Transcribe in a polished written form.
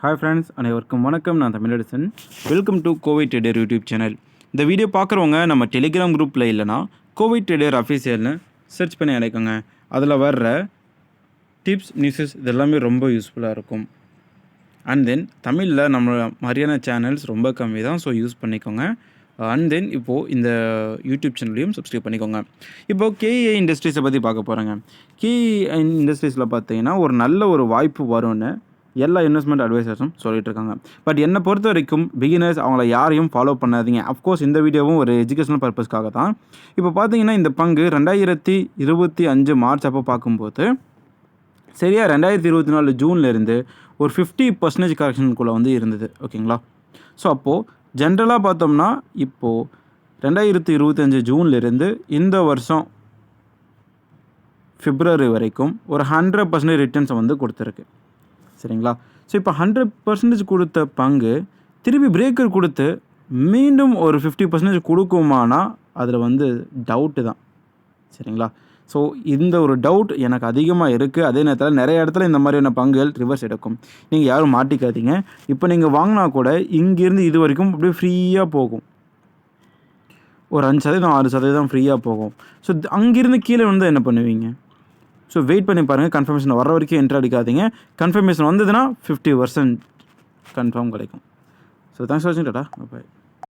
Hi friends, அனைவருக்கும் வணக்கம். நான் Tamilarasan. Welcome to Kovai trader YouTube channel. இந்த வீடியோ பார்க்குறவங்க நம்ம டெலிகிராம் குரூப்பில் இல்லைனா கோவை ட்ரேடர் அஃபீஷியல்னு சர்ச் பண்ணி அடைக்கோங்க. அதில் வர்ற டிப்ஸ், நியூஸஸ் இதெல்லாமே ரொம்ப யூஸ்ஃபுல்லாக இருக்கும். அண்ட் தென் தமிழில் நம்ம மாதிரியான சேனல்ஸ் ரொம்ப கம்மி தான், ஸோ யூஸ் பண்ணிக்கோங்க. அண்ட் தென் இப்போது இந்த யூடியூப் சேனல்லையும் சப்ஸ்கிரைப் பண்ணிக்கோங்க. இப்போது கேஇஐ இண்டஸ்ட்ரீஸை பற்றி பார்க்க போகிறேங்க. கேஇஐ இண்டஸ்ட்ரீஸில் பார்த்தீங்கன்னா ஒரு நல்ல ஒரு வாய்ப்பு வரும்னு எல்லா இன்வெஸ்ட்மெண்ட் அட்வைசர்ஸும் சொல்லிட்டு இருக்காங்க. பட் என்னை பொறுத்த வரைக்கும் பிகினர்ஸ் அவங்கள யாரையும் ஃபாலோ பண்ணாதீங்க. அஃப்கோர்ஸ் இந்த வீடியோவும் ஒரு எஜுகேஷனல் பர்பஸ்க்காக தான். இப்போ பார்த்தீங்கன்னா இந்த பங்கு 2025 மார்ச் அப்போ பார்க்கும்போது சரியாக 2024 ஜூன்லேருந்து ஒரு 50% கரெக்ஷனுக்குள்ளே வந்து இருந்தது. ஓகேங்களா? ஸோ அப்போது ஜென்ரலாக பார்த்தோம்னா இப்போது 2025 ஜூன்லேருந்து இந்த வருஷம் பிப்ரவரி வரைக்கும் ஒரு 100% ரிட்டர்ன்ஸை வந்து கொடுத்துருக்கு. சரிங்களா? ஸோ இப்போ 100% கொடுத்த பங்கு திருப்பி பிரேக்கர் கொடுத்து மீண்டும் ஒரு 50% கொடுக்குமானா அதில் வந்து டவுட்டு தான். சரிங்களா? ஸோ இந்த ஒரு டவுட் எனக்கு அதிகமாக இருக்குது. அதே நேரத்தில் நிறைய இடத்துல இந்த மாதிரியான பங்குகள் ரிவர்ஸ் எடுக்கும். நீங்கள் யாரும் மாட்டிக்காதீங்க. இப்போ நீங்கள் வாங்கினா கூட இங்கேருந்து இது வரைக்கும் அப்படியே ஃப்ரீயாக போகும். ஒரு 5%, 6% ஃப்ரீயாக போகும். ஸோ அங்கேருந்து கீழே வந்து என்ன பண்ணுவீங்க? ஸோ வெயிட் பண்ணி பாருங்கள். கன்ஃபர்மேஷன் வர வரைக்கும் என்ட்ரு அடிக்காதீங்க. கன்ஃபர்மேஷன் வந்ததுன்னா 50% கன்ஃபார்ம் கிடைக்கும். ஸோ தேங்க்ஸ் ஃபார் வாட்சிங். டாடா, பை.